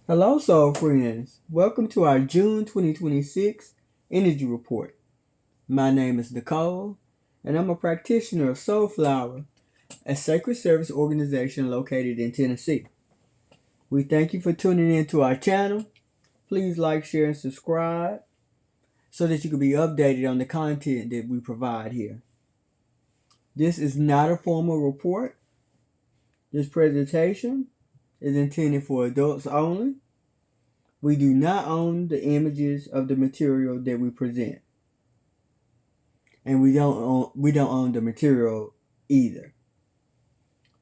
Hello, soul friends. Welcome to our June 2026 Energy Report. My name is Nicole, and I'm a practitioner of Soulflower, a sacred service organization located in Tennessee. We thank you for tuning in to our channel. Please like, share, and subscribe so that you can be updated on the content that we provide here. This is not a formal report. This presentation is intended for adults only. We do not own the images of the material that we present, and we don't own the material either.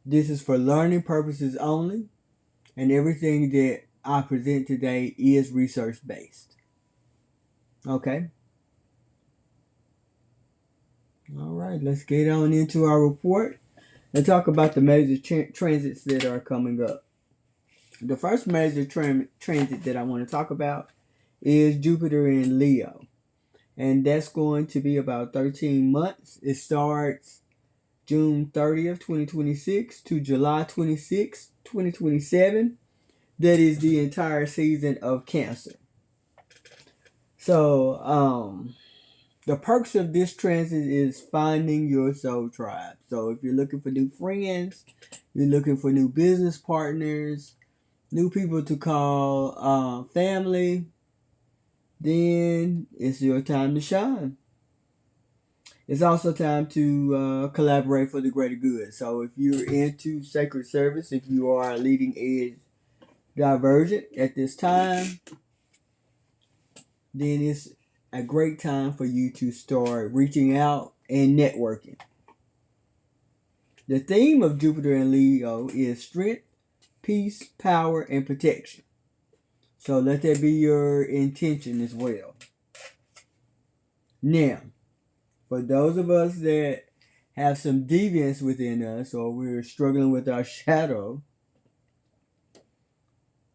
This is for learning purposes only, and everything that I present today is research based. Okay? All right, let's get on into our report and talk about the major transits that are coming up. The first major transit that I want to talk about is Jupiter in Leo, and that's going to be about 13 months. It starts June 30th, 2026 to July 26th, 2027. That is the entire season of Cancer. So, the perks of this transit is finding your soul tribe. So, if you're looking for new friends, you're looking for new business partners, new people to call family, then it's your time to shine. It's also time to collaborate for the greater good. So if you're into sacred service, if you are a leading edge divergent at this time, then it's a great time for you to start reaching out and networking. The theme of Jupiter and Leo is strength, peace, power, and protection. So let that be your intention as well. Now, for those of us that have some deviance within us, or we're struggling with our shadow,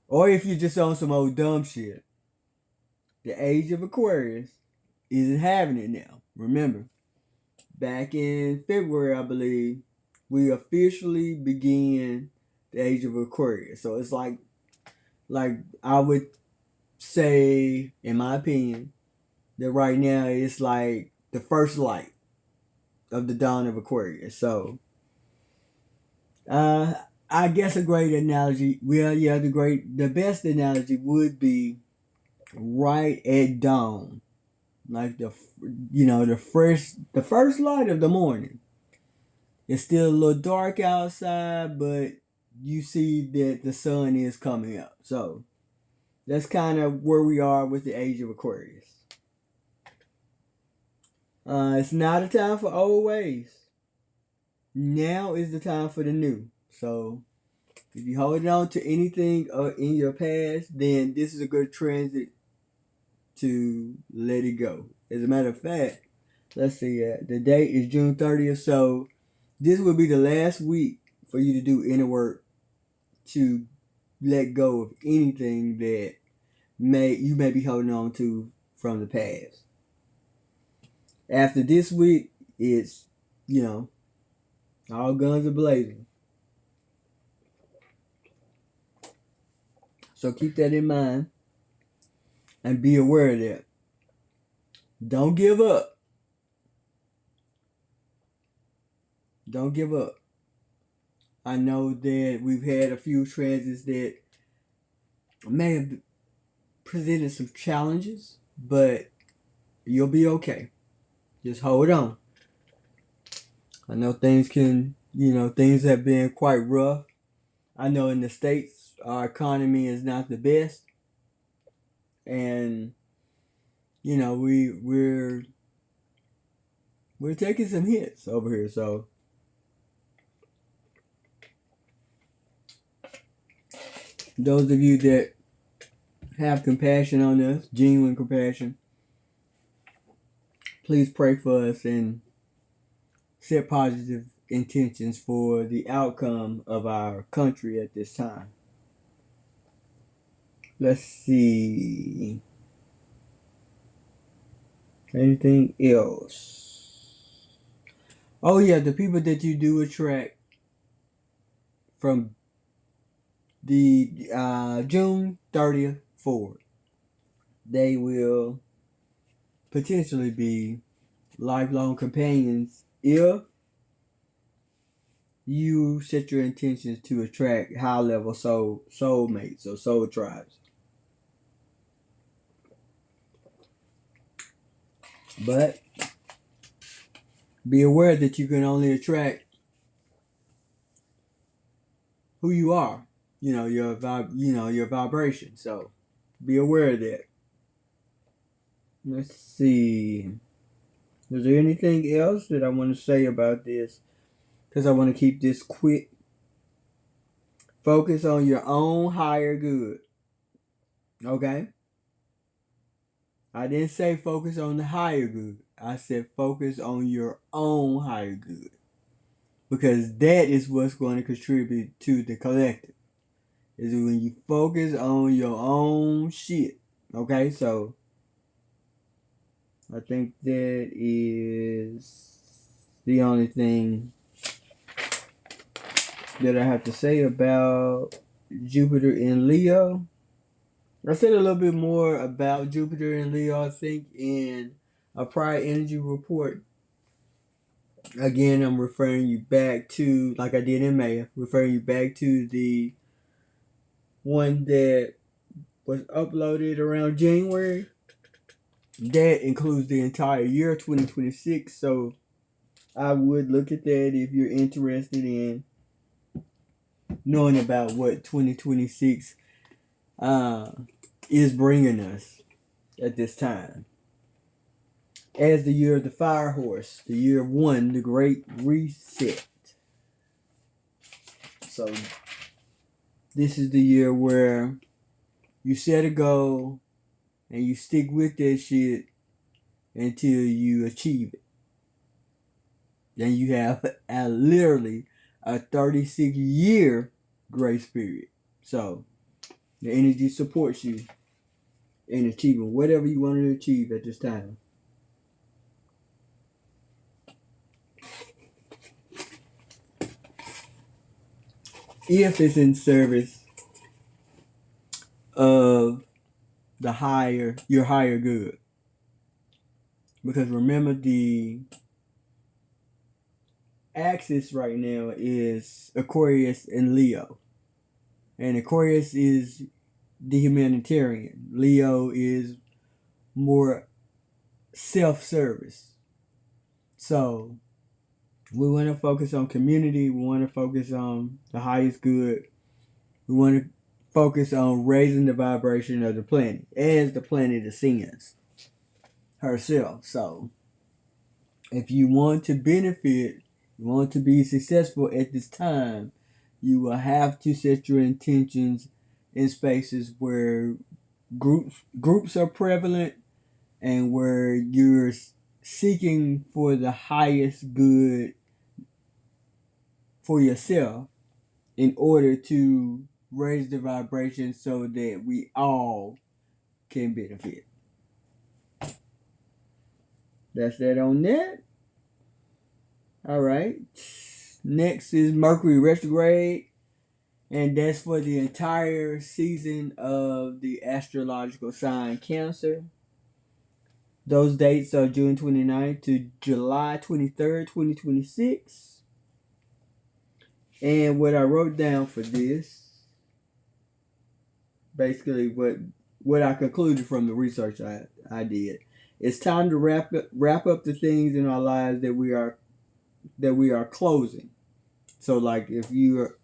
or if you're just on some old dumb shit, the age of Aquarius isn't having it now. Remember, back in February, I believe, we officially began the age of Aquarius. So it's like I would say, in my opinion, that right now it's like the first light of the dawn of Aquarius. So, uh, I guess a great analogy, well, yeah, the best analogy would be right at dawn, like the first light of the morning. It's still a little dark outside, but you see that the sun is coming up. So that's kind of where we are with the age of Aquarius. It's not a time for old ways. Now is the time for the new. So if you're holding on to anything in your past, then this is a good transit to let it go. As a matter of fact, let's see, the date is June 30th, so this will be the last week for you to do inner work to let go of anything that you may be holding on to from the past. After this week, it's, you know, all guns are blazing. So keep that in mind and be aware of that. Don't give up. Don't give up. I know that we've had a few transits that may have presented some challenges, but you'll be okay. Just hold on. I know things have been quite rough. I know in the States, our economy is not the best. And, we're taking some hits over here. So, those of you that have compassion on us, genuine compassion, please pray for us and set positive intentions for the outcome of our country at this time. Let's see. Anything else? Oh yeah, the people that you do attract from the June 30th forward, they will potentially be lifelong companions if you set your intentions to attract high level soulmates or soul tribes. But be aware that you can only attract who you are, your your vibration. So be aware of that. Let's see. Is there anything else that I want to say about this? Because I want to keep this quick. Focus on your own higher good. Okay? I didn't say focus on the higher good. I said focus on your own higher good. Because that is what's going to contribute to the collective. Is when you focus on your own shit. Okay? So I think that is the only thing that I have to say about Jupiter in Leo. I said a little bit more about Jupiter in Leo, I think, in a prior energy report. Again, I'm referring you back to, like I did in May, referring you back to the one that was uploaded around January. That includes the entire year 2026. So I would look at that if you're interested in knowing about what 2026 is bringing us at this time. As the year of the fire horse, the year of one, the great reset. So this is the year where you set a goal and you stick with that shit until you achieve it. Then you have literally a 36-year grace period. So the energy supports you in achieving whatever you want to achieve at this time. If it's in service of your higher good. Because remember, the axis right now is Aquarius and Leo. And Aquarius is the humanitarian. Leo is more self-service. So we want to focus on community. We want to focus on the highest good. We want to focus on raising the vibration of the planet as the planet ascends herself. So if you want to benefit, you want to be successful at this time, you will have to set your intentions in spaces where groups are prevalent and where you're seeking for the highest good for yourself in order to raise the vibration so that we all can benefit. That's that on that. All right. Next is Mercury retrograde, and that's for the entire season of the astrological sign Cancer. Those dates are June 29th to July 23rd, 2026. And what I wrote down for this, basically what I concluded from the research I did, it's time to wrap up the things in our lives that we are closing. So like if you are,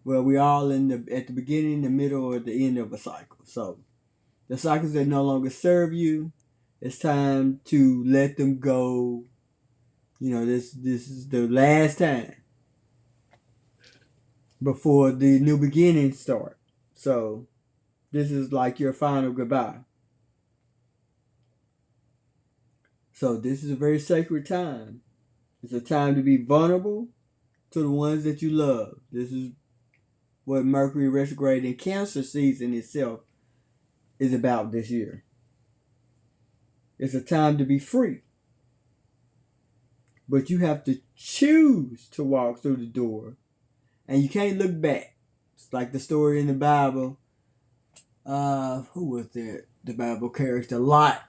well, we all at the beginning, the middle, or the end of a cycle. So the cycles that no longer serve you, it's time to let them go. This is the last time before the new beginnings start. So this is like your final goodbye. So this is a very sacred time. It's a time to be vulnerable to the ones that you love. This is what Mercury retrograde in Cancer season itself is about this year. It's a time to be free. But you have to choose to walk through the door. And you can't look back. It's like the story in the Bible. Who was that? The Bible character Lot.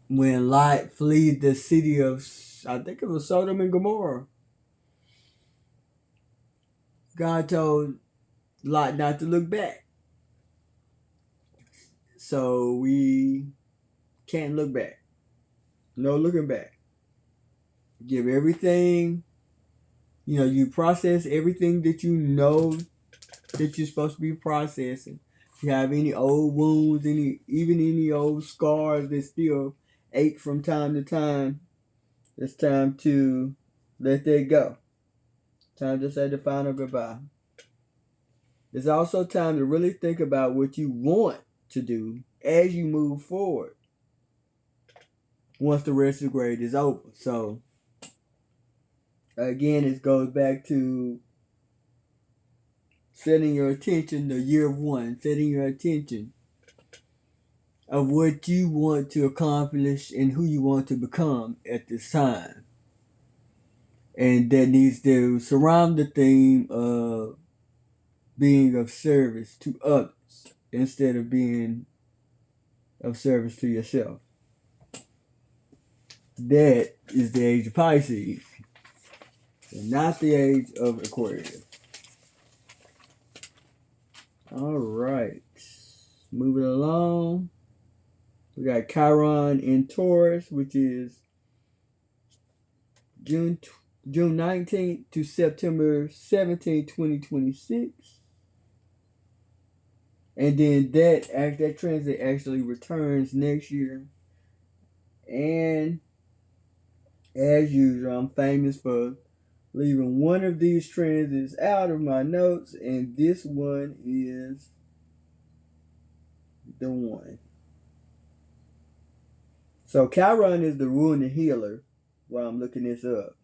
When Lot fled the city of, I think it was Sodom and Gomorrah. God told Lot not to look back. So we can't look back. No looking back. Give everything, you process everything that you know that you're supposed to be processing. If you have any old wounds, even any old scars that still ache from time to time, it's time to let that go. Time to say the final goodbye. It's also time to really think about what you want to do as you move forward once the retrograde is over. So, again, it goes back to setting your attention, the year of one, setting your attention of what you want to accomplish and who you want to become at this time. And that needs to surround the theme of being of service to others instead of being of service to yourself. That is the age of Pisces, and not the age of Aquarius. All right, moving along. We got Chiron in Taurus, which is June 19th to September 17th, 2026. And then that transit actually returns next year. And as usual, I'm famous for leaving one of these transits out of my notes, and this one is the one. So Chiron is the wounded healer while I'm looking this up.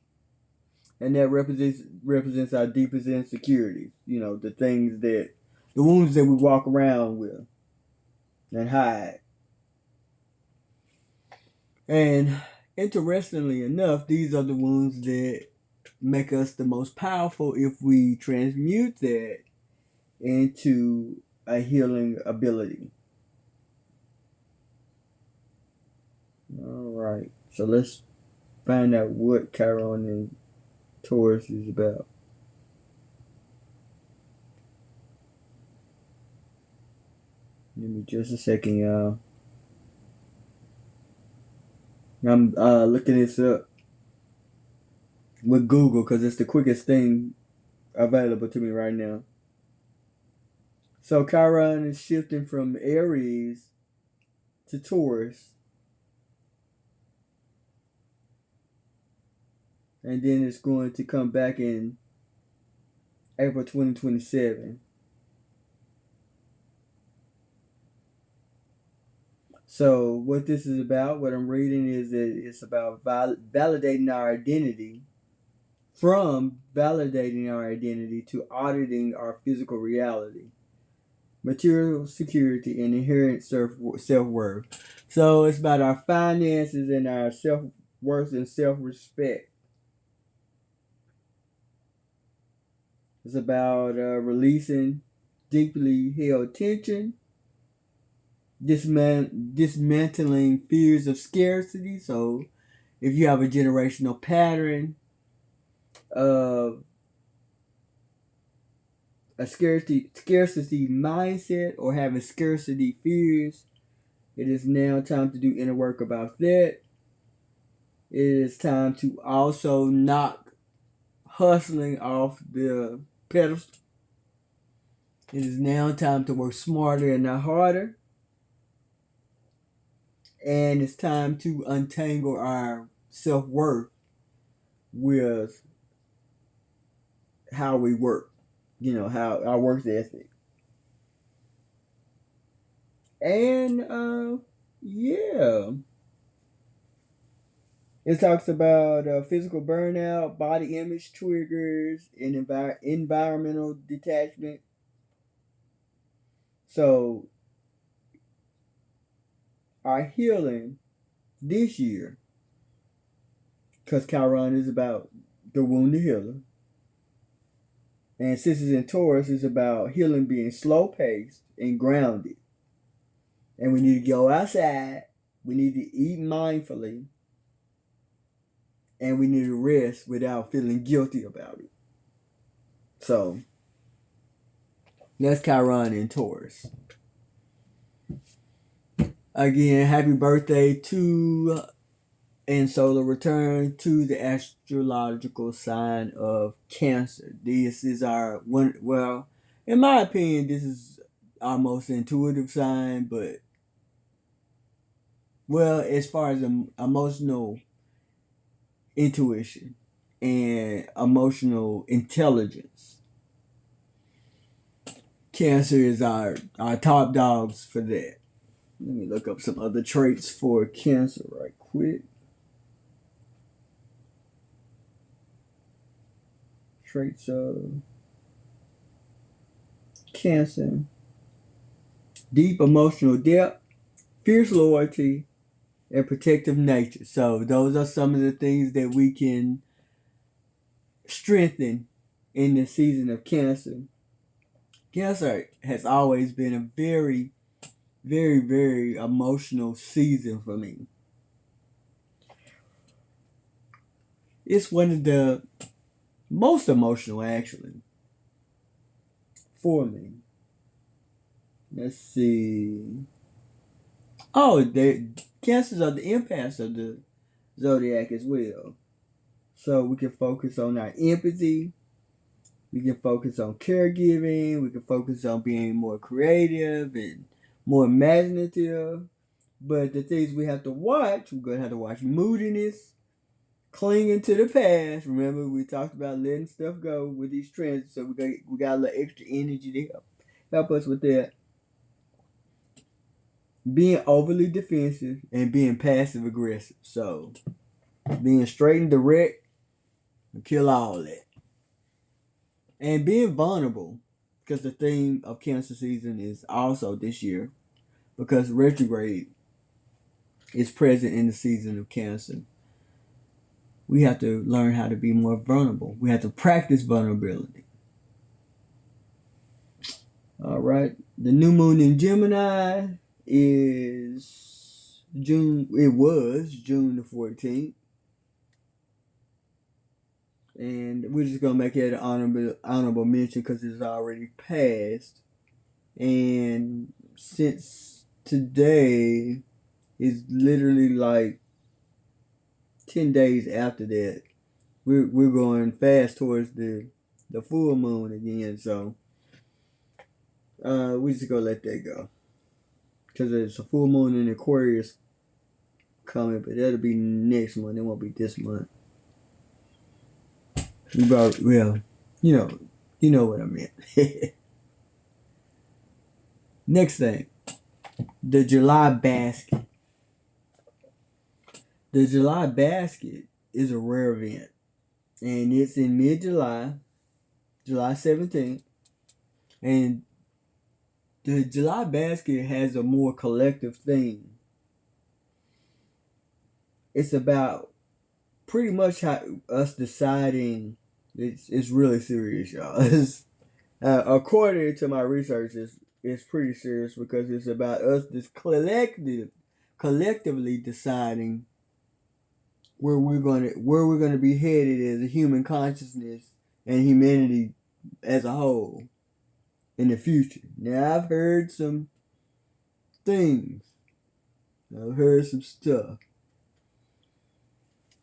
And that represents our deepest insecurities. The wounds that we walk around with and hide. And interestingly enough, these are the wounds that make us the most powerful if we transmute that into a healing ability. All right. So let's find out what Chiron and Taurus is about. Give me just a second, y'all. I'm looking this up with Google because it's the quickest thing available to me right now. So Chiron is shifting from Aries to Taurus. And then it's going to come back in April 2027. So what this is about, what I'm reading is that it's about validating our identity, from validating our identity to auditing our physical reality, material security, and inherent self-worth. So it's about our finances and our self-worth and self-respect. It's about releasing deeply held tension, dismantling fears of scarcity. So if you have a generational pattern of a scarcity mindset or having scarcity fears, it is now time to do inner work about that. It is time to also knock hustling off the pedestal. It is now time to work smarter and not harder. And it's time to untangle our self-worth with how we work. How our work ethic. And yeah. It talks about physical burnout, body image triggers, and environmental detachment. So, our healing this year, because Chiron is about the wounded healer, And since it's in Taurus, it's about healing being slow paced and grounded. And we need to go outside. We need to eat mindfully. And we need to rest without feeling guilty about it. So that's Chiron in Taurus. Again, happy birthday to and solar return to the astrological sign of Cancer. This is our one, well, in my opinion, this is our most intuitive sign, but well, as far as emotional intuition and emotional intelligence, Cancer is our top dogs for that. Let me look up some other traits for Cancer right quick. Traits of Cancer: deep emotional depth, fierce loyalty, and protective nature. So those are some of the things that we can strengthen in the season of Cancer. Cancer has always been a very, very, very emotional season for me. It's one of the most emotional, actually, for me. Let's see. Oh, Cancers are the empaths of the zodiac as well. So we can focus on our empathy. We can focus on caregiving. We can focus on being more creative and more imaginative. But the things we have to watch, we're going to have to watch moodiness, clinging to the past. Remember, we talked about letting stuff go with these trends. So we got a little extra energy to help us with that. Being overly defensive and being passive aggressive. So being straight and direct will kill all that. And being vulnerable, because the theme of Cancer season is also this year, because retrograde is present in the season of Cancer. We have to learn how to be more vulnerable. We have to practice vulnerability. All right. The new moon in Gemini is June. It was June the 14th. And we're just gonna make it an honorable mention because it's already passed. And since today is literally like 10 days after that, we're going fast towards the full moon again. So we just gonna let that go because there's a full moon in Aquarius coming, but that'll be next month. It won't be this month. Well, you know what I meant. Next thing, the July basket. The July basket is a rare event, and it's in mid-July, July 17th, and the July basket has a more collective theme. It's about pretty much how us deciding. It's really serious, y'all. According to my research, it's pretty serious because it's about us this collectively deciding where we're gonna be headed as a human consciousness and humanity as a whole in the future. Now I've heard some things. I've heard some stuff.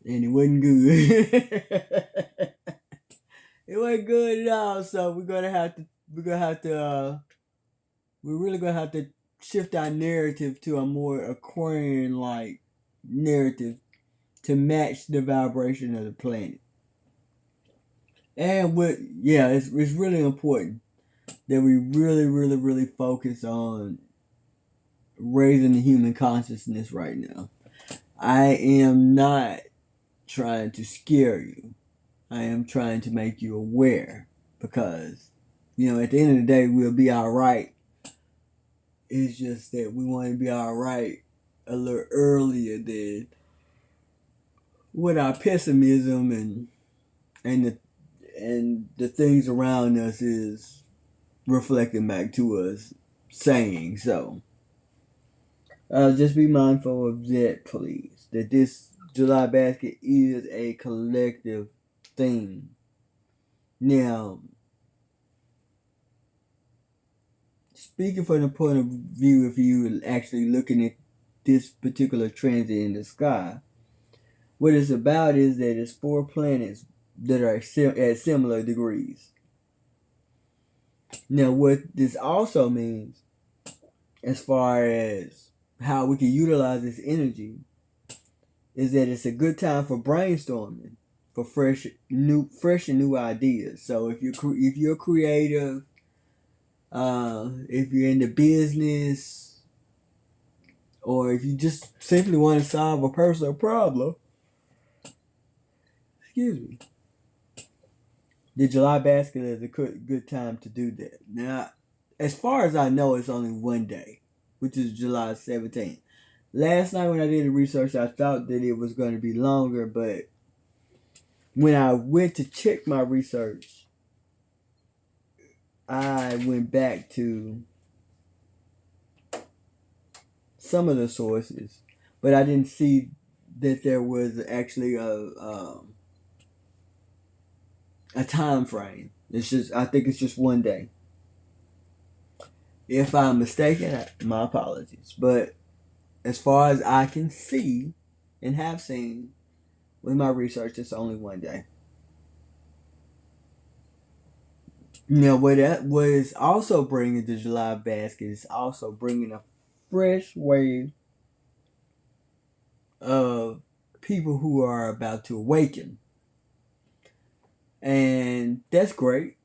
And it wasn't good. It wasn't good at all. So we're really gonna have to shift our narrative to a more Aquarian like narrative to match the vibration of the planet. And it's really important that we really, really, really focus on raising the human consciousness right now. I am not trying to scare you. I am trying to make you aware because, at the end of the day, we'll be all right. It's just that we want to be all right a little earlier than with our pessimism and the and the things around us is reflecting back to us saying so. Just be mindful of that, please. That this July basket is a collective thing. Now, speaking from the point of view, if you actually looking at this particular transit in the sky, what it's about is that it's four planets that are at similar degrees. Now, what this also means, as far as how we can utilize this energy, is that it's a good time for brainstorming, for fresh and new ideas. So if you're creative, if you're into business, or if you just simply want to solve a personal problem, excuse me, the July basket is a good time to do that. Now, as far as I know, it's only one day, which is July 17th. Last night when I did the research, I thought that it was going to be longer, but when I went to check my research, I went back to some of the sources, but I didn't see that there was actually a time frame. I think it's just one day. If I'm mistaken, my apologies. But as far as I can see and have seen with my research, it's only one day. Now, what is also bringing the July basket is also bringing a fresh wave of people who are about to awaken. And that's great.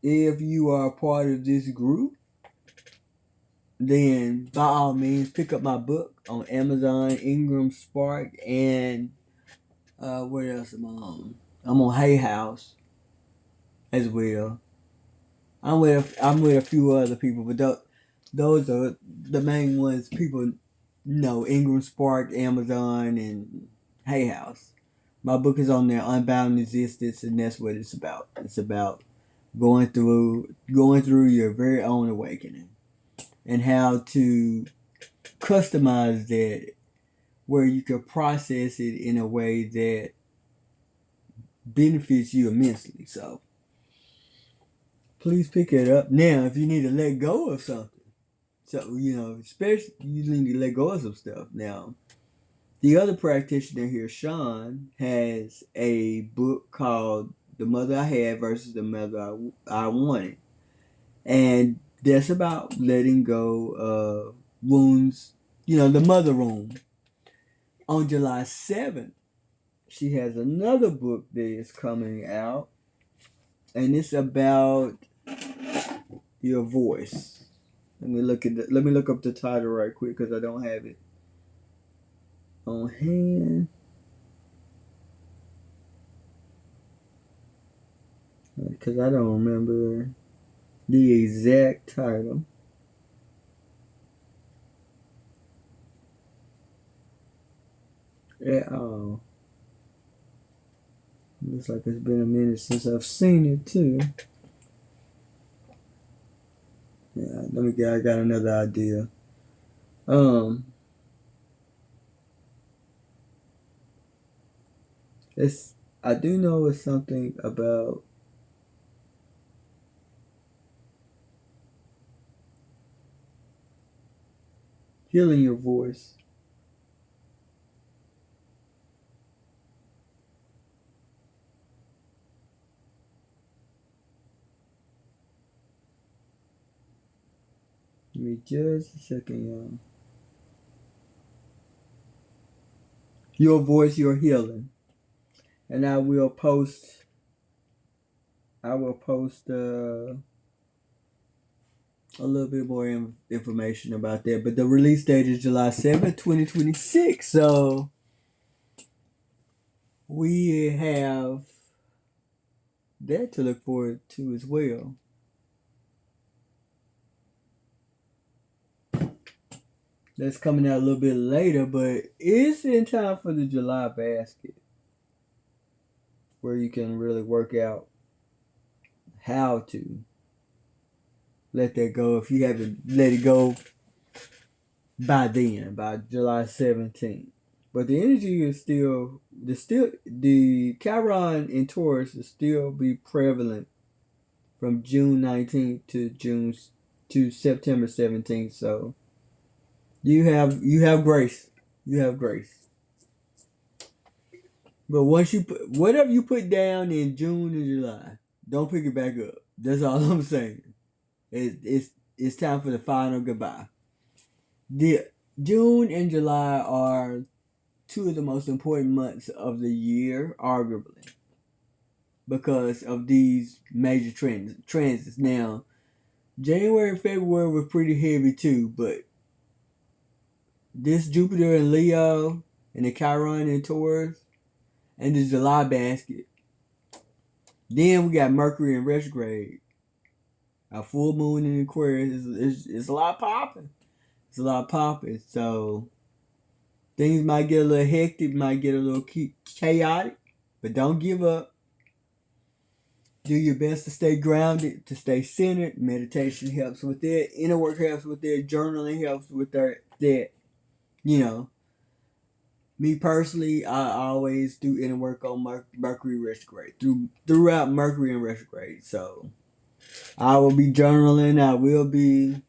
If you are a part of this group, then by all means pick up my book on Amazon, Ingram Spark, and what else am I on? I'm on Hay House as well. I'm with a few other people, but those are the main ones people know: Ingram Spark, Amazon, and Hay House. My book is on there, Unbound Existence, and that's what it's about. It's about going through your very own awakening and how to customize that where you can process it in a way that benefits you immensely. So please pick it up. Now, if you need to let go of something, so especially you need to let go of some stuff. Now, the other practitioner here, Sean, has a book called The Mother I Had versus the Mother I Wanted. And that's about letting go of wounds, the mother wound. On July 7th, she has another book that is coming out, and it's about your voice. Let me look up the title right quick because I don't have it on hand. Because I don't remember the exact title. At all. Looks like it's been a minute since I've seen it too. Yeah, I got another idea. I do know it's something about healing your voice. Give me just a second, y'all. Your voice, your healing. And I will post a little bit more information about that. But the release date is July 7th, 2026. So we have that to look forward to as well. That's coming out a little bit later, but it's in time for the July basket. where you can really work out how to let that go if you haven't let it go by then, by July 17th. But the energy is the Chiron in Taurus will still be prevalent from June 19th to September 17th. So you have grace. You have grace. But once you put whatever you put down in June and July, don't pick it back up. That's all I'm saying. It's time for the final goodbye. The June and July are two of the most important months of the year, arguably, because of these major transits. Now, January and February were pretty heavy too, but this Jupiter in Leo and the Chiron in Taurus and the July basket. Then we got Mercury in retrograde. A full moon in Aquarius is a lot popping. It's a lot popping. So things might get a little hectic, might get a little chaotic, but don't give up. Do your best to stay grounded, to stay centered. Meditation helps with that. Inner work helps with that. Journaling helps with that. You know, me personally, I always do inner work on Mercury retrograde. Throughout Mercury in retrograde. So I will be journaling. I will be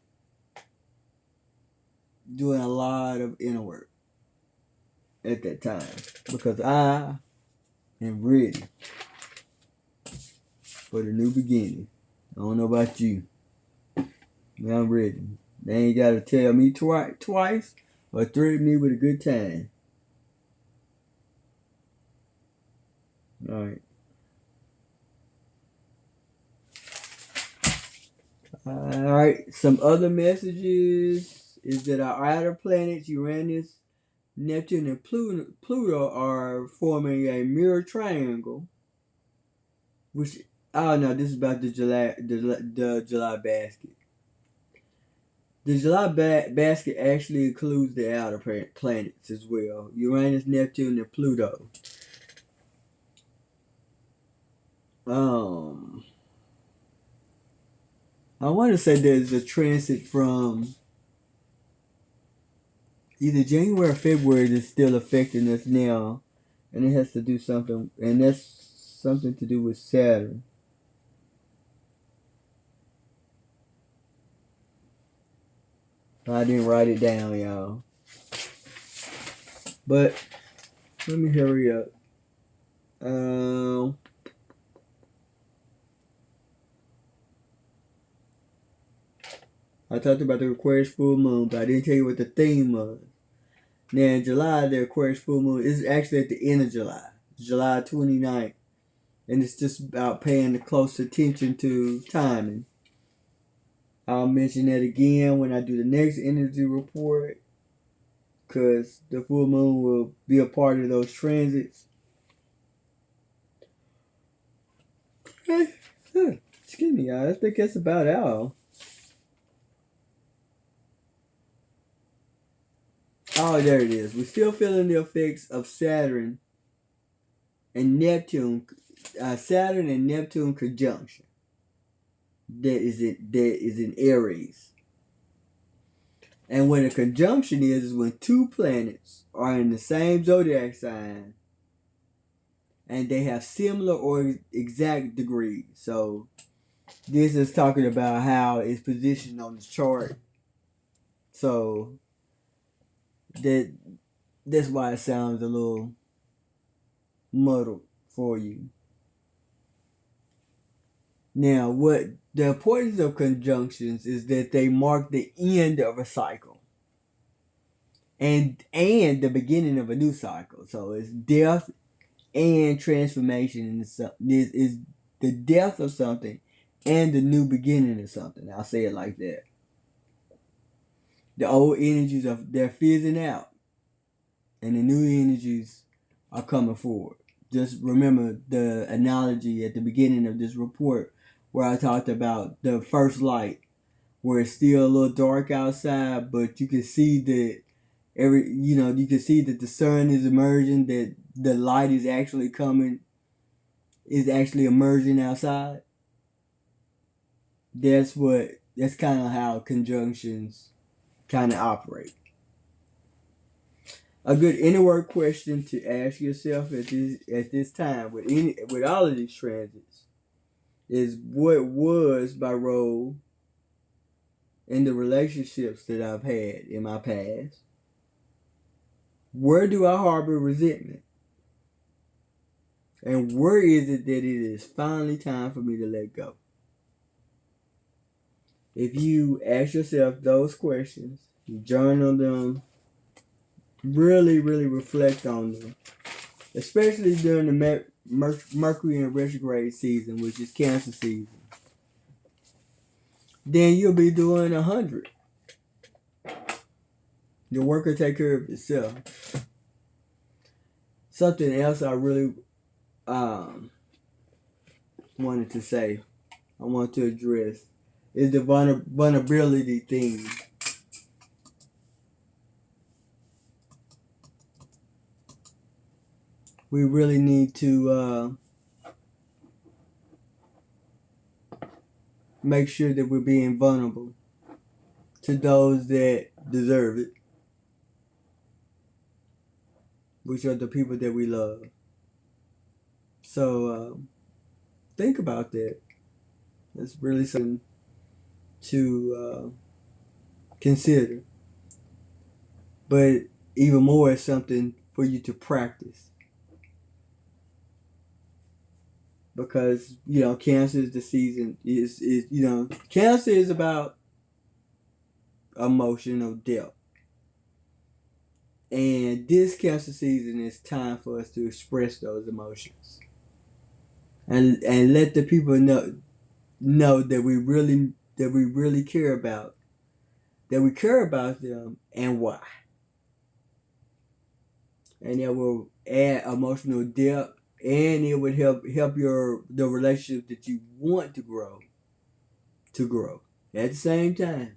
doing a lot of inner work at that time because I am ready for the new beginning. I don't know about you, but I'm ready. They ain't got to tell me twice or threaten me with a good time. Alright. Alright, some other messages is that our outer planets, Uranus, Neptune, and Pluto are forming a mirror triangle, which, oh no, this is about the July basket. The July basket actually includes the outer planets as well. Uranus, Neptune, and Pluto. I want to say there's a transit from either January or February that's still affecting us now. And it has to do something, and that's something to do with Saturn. I didn't write it down, y'all. But let me hurry up. I talked about the Aquarius full moon, but I didn't tell you what the theme was. Now in July, the Aquarius full moon is actually at the end of July. July 29th. And it's just about paying close attention to timing. I'll mention that again when I do the next energy report, because the full moon will be a part of those transits. Excuse me, y'all. I think that's about all. Oh, there it is. We're still feeling the effects of Saturn and Neptune. Saturn and Neptune conjunction. That is in Aries. And when a conjunction is when two planets are in the same zodiac sign and they have similar or exact degrees. So this is talking about how it's positioned on the chart. So that's why it sounds a little muddled for you. Now, what the importance of conjunctions is that they mark the end of a cycle and the beginning of a new cycle. So it's death and transformation. This is the death of something and the new beginning of something. I'll say it like that. The old energies they're fizzing out, and the new energies are coming forward. Just remember the analogy at the beginning of this report where I talked about the first light, where it's still a little dark outside, but you can see that you can see that the sun is emerging, that the light is actually coming is actually emerging outside. That's kind of how conjunctions kind of operate. A good inner work question to ask yourself at this time with all of these transits is, what was my role in the relationships that I've had in my past? Where do I harbor resentment? And where is it that it is finally time for me to let go? If you ask yourself those questions, you journal them, really, really reflect on them, especially during the Mercury in retrograde season, which is Cancer season, then you'll be doing 100. The work will take care of itself. Something else I really wanted to say, I want to address, is the vulnerability thing. We really need to make sure that we're being vulnerable to those that deserve it, which are the people that we love. So think about that. It's really something to consider. But even more, it's something for you to practice. Because, Cancer is the season, Cancer is about emotional depth. And this Cancer season is time for us to express those emotions. And let the people know that we really care about them and why. And it will add emotional depth, and it would help the relationship that you want to grow at the same time.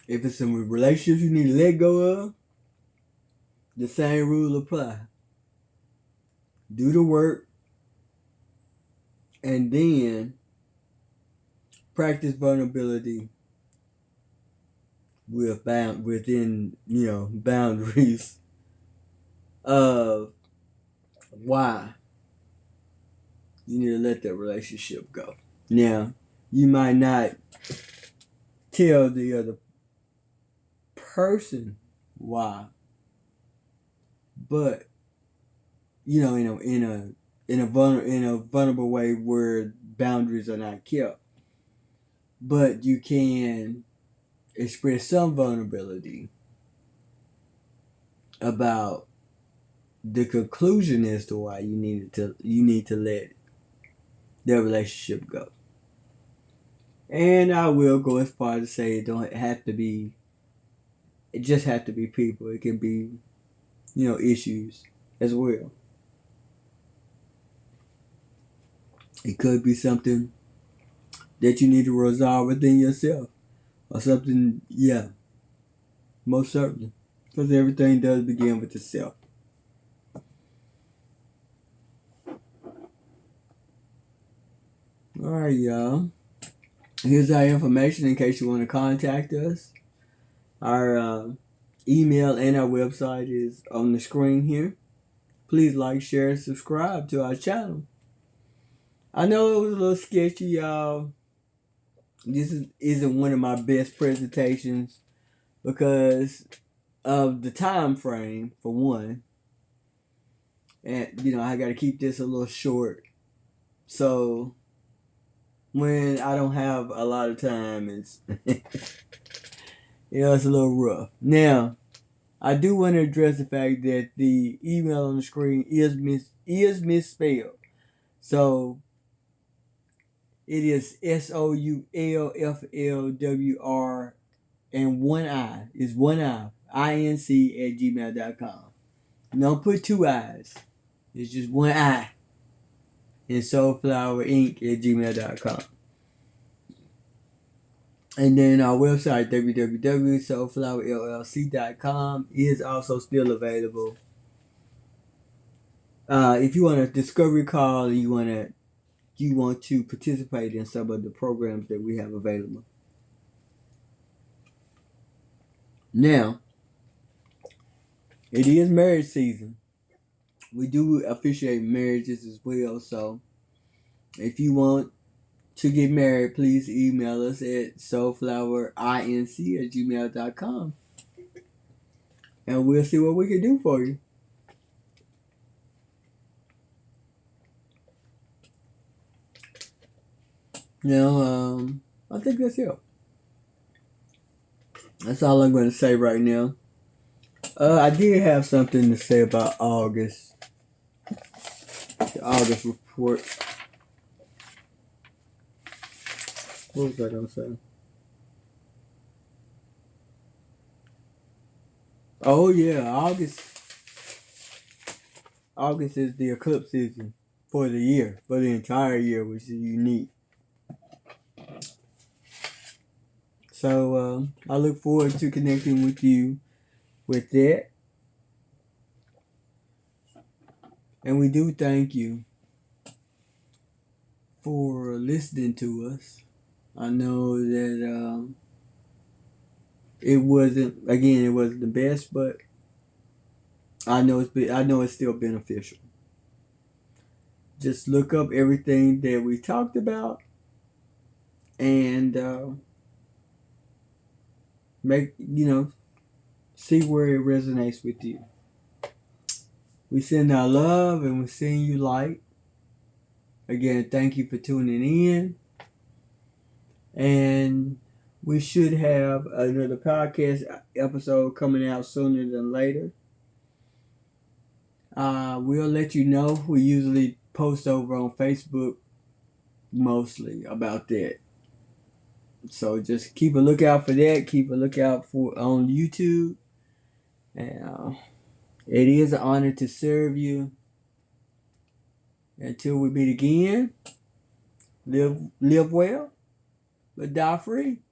If it's some relationships you need to let go of, the same rule apply. Do the work, and then practice vulnerability within boundaries of why you need to let that relationship go. Now, you might not tell the other person why, but in a vulnerable way where boundaries are not kept. But you can express some vulnerability about the conclusion as to why you need to let their relationship go. And I will go as far to say it just have to be people. It can be, issues as well. It could be something that you need to resolve within yourself, or something, most certainly. Because everything does begin with the self. Alright, y'all. Here's our information in case you want to contact us. Our email and our website is on the screen here. Please like, share, and subscribe to our channel. I know it was a little sketchy, y'all. This isn't one of my best presentations because of the time frame, for one. And, I got to keep this a little short. So, when I don't have a lot of time, it's, it's a little rough. Now, I do want to address the fact that the email on the screen is misspelled. So, it is SOULFLWR and one I. It's one I. INC@gmail.com. Don't put two I's. It's just one I. And soulflowerinc@gmail.com. And then our website, www.soulflowerllc.com, is also still available If you want a discovery call, and you want to participate in some of the programs that we have available. Now, it is marriage season. We do appreciate marriages as well. So, if you want to get married, please email us at soulflowerinc@gmail.com, and we'll see what we can do for you. Now, I think that's it. That's all I'm going to say right now. I did have something to say about August. The August report. What was I going to say? Oh yeah, August is the eclipse season for the year, for the entire year, which is unique. So I look forward to connecting with you with that. And we do thank you for listening to us. I know that it wasn't the best, but I know it's still beneficial. Just look up everything that we talked about and see where it resonates with you. We send our love and we send you light. Again, thank you for tuning in. And we should have another podcast episode coming out sooner than later. We'll let you know. We usually post over on Facebook mostly about that. So just keep a lookout for that. Keep a lookout for on YouTube. And it is an honor to serve you. Until we meet again, live well, but die free.